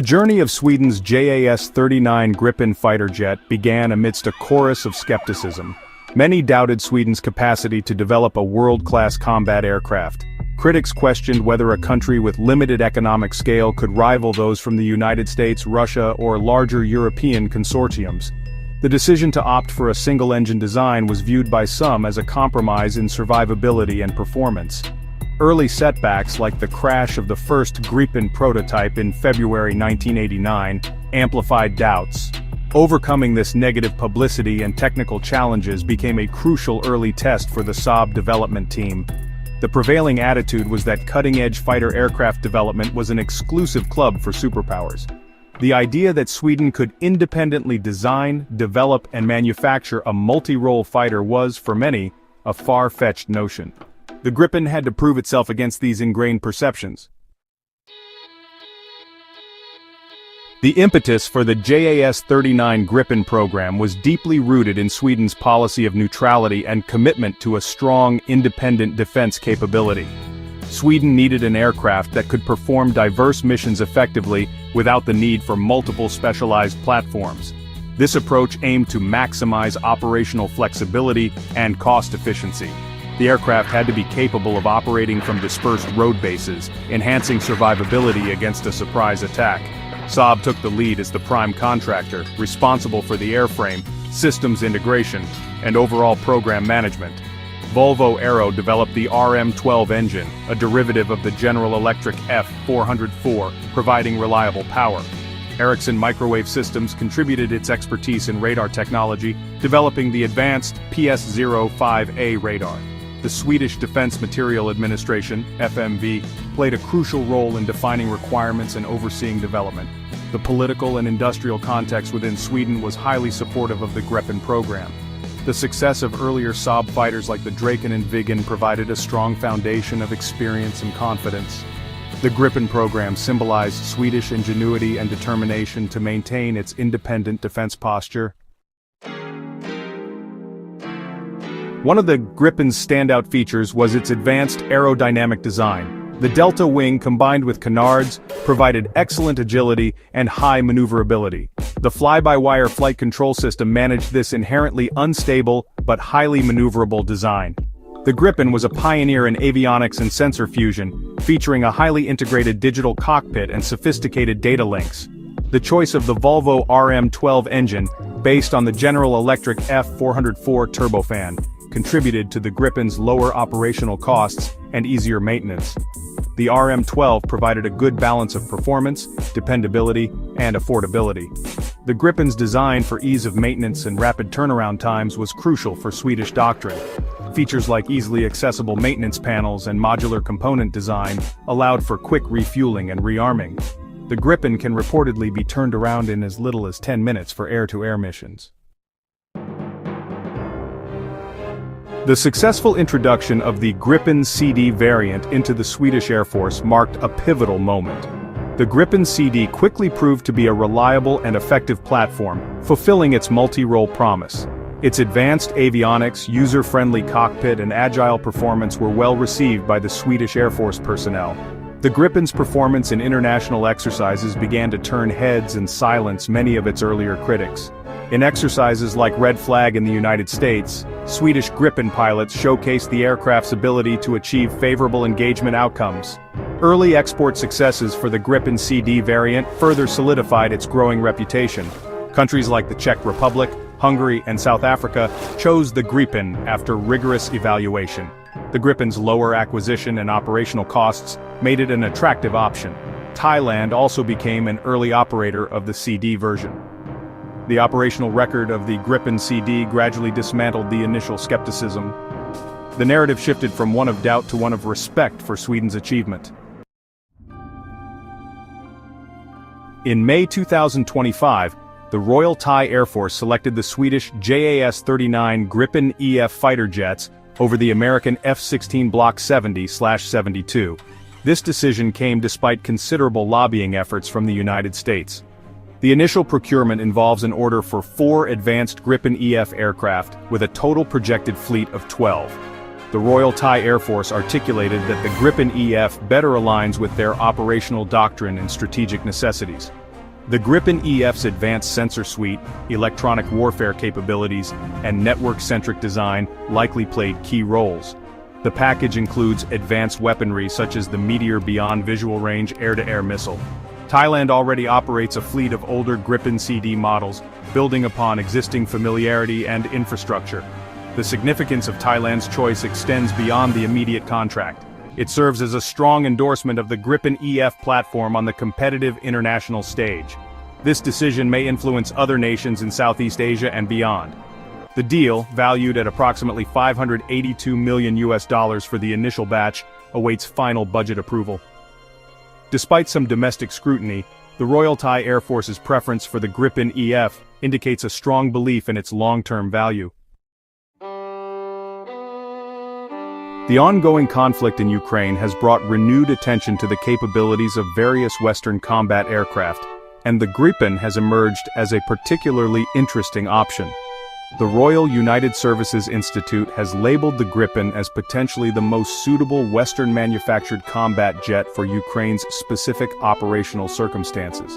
journey of Sweden's JAS-39 Gripen fighter jet began amidst a chorus of skepticism. Many doubted Sweden's capacity to develop a world-class combat aircraft. Critics questioned whether a country with limited economic scale could rival those from the United States, Russia, or larger European consortiums. The decision to opt for a single-engine design was viewed by some as a compromise in survivability and performance. Early setbacks like the crash of the first Gripen prototype in February 1989 amplified doubts. Overcoming this negative publicity and technical challenges became a crucial early test for the Saab development team. The prevailing attitude was that cutting-edge fighter aircraft development was an exclusive club for superpowers. The idea that Sweden could independently design, develop, and manufacture a multi-role fighter was, for many, a far-fetched notion. The Gripen had to prove itself against these ingrained perceptions. The impetus for the JAS-39 Gripen program was deeply rooted in Sweden's policy of neutrality and commitment to a strong, independent defense capability. Sweden needed an aircraft that could perform diverse missions effectively without the need for multiple specialized platforms. This approach aimed to maximize operational flexibility and cost efficiency. The aircraft had to be capable of operating from dispersed road bases, enhancing survivability against a surprise attack. Saab took the lead as the prime contractor, responsible for the airframe, systems integration, and overall program management. Volvo Aero developed the RM12 engine, a derivative of the General Electric F404, providing reliable power. Ericsson Microwave Systems contributed its expertise in radar technology, developing the advanced PS-05A radar. The Swedish Defence Materiel Administration, FMV, played a crucial role in defining requirements and overseeing development. The political and industrial context within Sweden was highly supportive of the Gripen program. The success of earlier Saab fighters like the Draken and Viggen provided a strong foundation of experience and confidence. The Gripen program symbolized Swedish ingenuity and determination to maintain its independent defense posture. One of the Gripen's standout features was its advanced aerodynamic design. The delta wing combined with canards provided excellent agility and high maneuverability. The fly-by-wire flight control system managed this inherently unstable but highly maneuverable design. The Gripen was a pioneer in avionics and sensor fusion, featuring a highly integrated digital cockpit and sophisticated data links. The choice of the Volvo RM12 engine, based on the General Electric F404 turbofan, contributed to the Gripen's lower operational costs and easier maintenance. The RM12 provided a good balance of performance, dependability, and affordability. The Gripen's design for ease of maintenance and rapid turnaround times was crucial for Swedish doctrine. Features like easily accessible maintenance panels and modular component design allowed for quick refueling and rearming. The Gripen can reportedly be turned around in as little as 10 minutes for air-to-air missions. The successful introduction of the Gripen CD variant into the Swedish Air Force marked a pivotal moment. The Gripen CD quickly proved to be a reliable and effective platform, fulfilling its multi-role promise. Its advanced avionics, user-friendly cockpit, and agile performance were well received by the Swedish Air Force personnel. The Gripen's performance in international exercises began to turn heads and silence many of its earlier critics. In exercises like Red Flag in the United States, Swedish Gripen pilots showcased the aircraft's ability to achieve favorable engagement outcomes. Early export successes for the Gripen CD variant further solidified its growing reputation. Countries like the Czech Republic, Hungary, and South Africa chose the Gripen after rigorous evaluation. The Gripen's lower acquisition and operational costs made it an attractive option. Thailand also became an early operator of the CD version. The operational record of the Gripen CD gradually dismantled the initial skepticism. The narrative shifted from one of doubt to one of respect for Sweden's achievement. In May 2025, the Royal Thai Air Force selected the Swedish JAS-39 Gripen EF fighter jets over the American F-16 Block 70/72. This decision came despite considerable lobbying efforts from the United States. The initial procurement involves an order for 4 advanced Gripen EF aircraft with a total projected fleet of 12. The Royal Thai Air Force articulated that the Gripen EF better aligns with their operational doctrine and strategic necessities. The Gripen EF's advanced sensor suite, electronic warfare capabilities, and network-centric design likely played key roles. The package includes advanced weaponry such as the Meteor Beyond Visual Range air-to-air missile. Thailand already operates a fleet of older Gripen CD models, building upon existing familiarity and infrastructure. The significance of Thailand's choice extends beyond the immediate contract. It serves as a strong endorsement of the Gripen EF platform on the competitive international stage. This decision may influence other nations in Southeast Asia and beyond. The deal, valued at approximately $582 million for the initial batch, awaits final budget approval. Despite some domestic scrutiny, the Royal Thai Air Force's preference for the Gripen EF indicates a strong belief in its long-term value. The ongoing conflict in Ukraine has brought renewed attention to the capabilities of various Western combat aircraft, and the Gripen has emerged as a particularly interesting option. The Royal United Services Institute has labeled the Gripen as potentially the most suitable Western-manufactured combat jet for Ukraine's specific operational circumstances.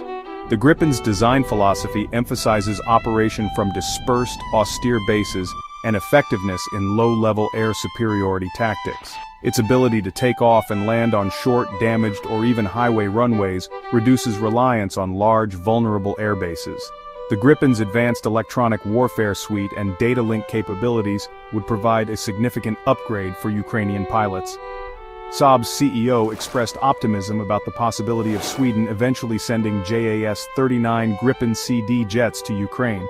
The Gripen's design philosophy emphasizes operation from dispersed, austere bases and effectiveness in low-level air superiority tactics. Its ability to take off and land on short, damaged, or even highway runways reduces reliance on large, vulnerable air bases. The Gripen's advanced electronic warfare suite and data link capabilities would provide a significant upgrade for Ukrainian pilots. Saab's CEO expressed optimism about the possibility of Sweden eventually sending JAS-39 Gripen CD jets to Ukraine.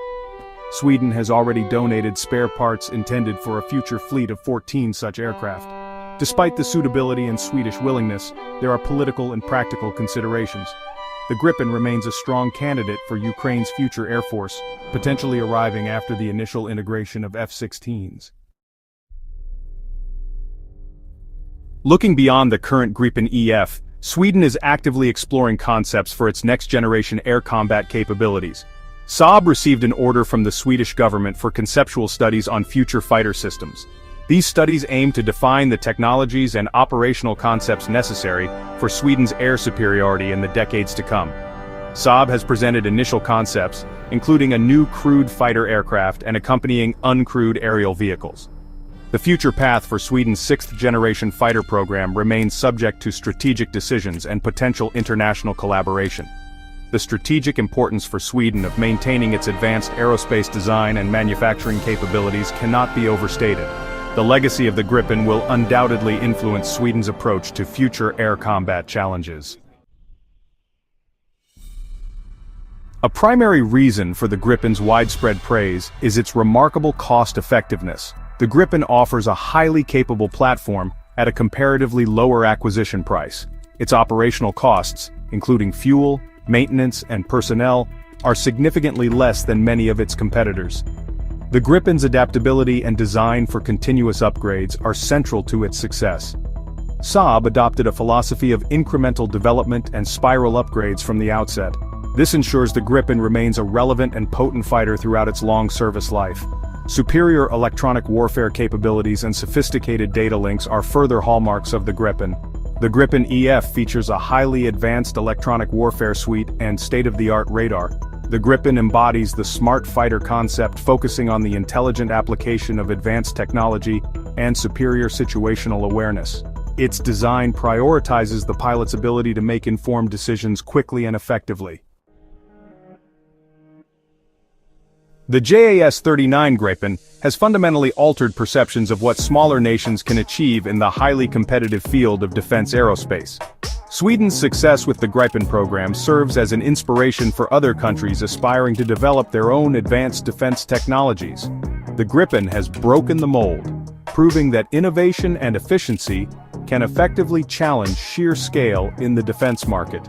Sweden has already donated spare parts intended for a future fleet of 14 such aircraft. Despite the suitability and Swedish willingness, there are political and practical considerations. The Gripen remains a strong candidate for Ukraine's future air force, potentially arriving after the initial integration of F-16s. Looking beyond the current Gripen EF, Sweden is actively exploring concepts for its next-generation air combat capabilities. Saab received an order from the Swedish government for conceptual studies on future fighter systems. These studies aim to define the technologies and operational concepts necessary for Sweden's air superiority in the decades to come. Saab has presented initial concepts, including a new crewed fighter aircraft and accompanying uncrewed aerial vehicles. The future path for Sweden's sixth-generation fighter program remains subject to strategic decisions and potential international collaboration. The strategic importance for Sweden of maintaining its advanced aerospace design and manufacturing capabilities cannot be overstated. The legacy of the Gripen will undoubtedly influence Sweden's approach to future air combat challenges. A primary reason for the Gripen's widespread praise is its remarkable cost-effectiveness. The Gripen offers a highly capable platform at a comparatively lower acquisition price. Its operational costs, including fuel, maintenance, and personnel, are significantly less than many of its competitors. The Gripen's adaptability and design for continuous upgrades are central to its success. Saab adopted a philosophy of incremental development and spiral upgrades from the outset. This ensures the Gripen remains a relevant and potent fighter throughout its long service life. Superior electronic warfare capabilities and sophisticated data links are further hallmarks of the Gripen. The Gripen EF features a highly advanced electronic warfare suite and state-of-the-art radar. The Gripen embodies the smart fighter concept, focusing on the intelligent application of advanced technology and superior situational awareness. Its design prioritizes the pilot's ability to make informed decisions quickly and effectively. The JAS-39 Gripen has fundamentally altered perceptions of what smaller nations can achieve in the highly competitive field of defense aerospace. Sweden's success with the Gripen program serves as an inspiration for other countries aspiring to develop their own advanced defense technologies. The Gripen has broken the mold, proving that innovation and efficiency can effectively challenge sheer scale in the defense market.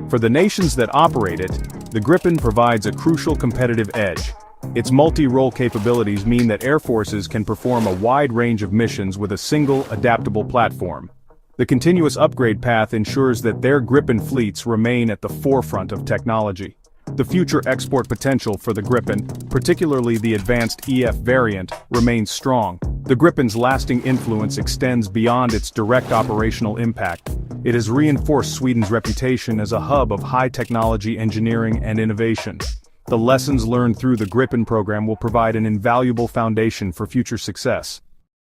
For the nations that operate it, the Gripen provides a crucial competitive edge. Its multi-role capabilities mean that air forces can perform a wide range of missions with a single, adaptable platform. The continuous upgrade path ensures that their Gripen fleets remain at the forefront of technology. The future export potential for the Gripen, particularly the advanced EF variant, remains strong. The Gripen's lasting influence extends beyond its direct operational impact. It has reinforced Sweden's reputation as a hub of high-technology engineering and innovation. The lessons learned through the Gripen program will provide an invaluable foundation for future success.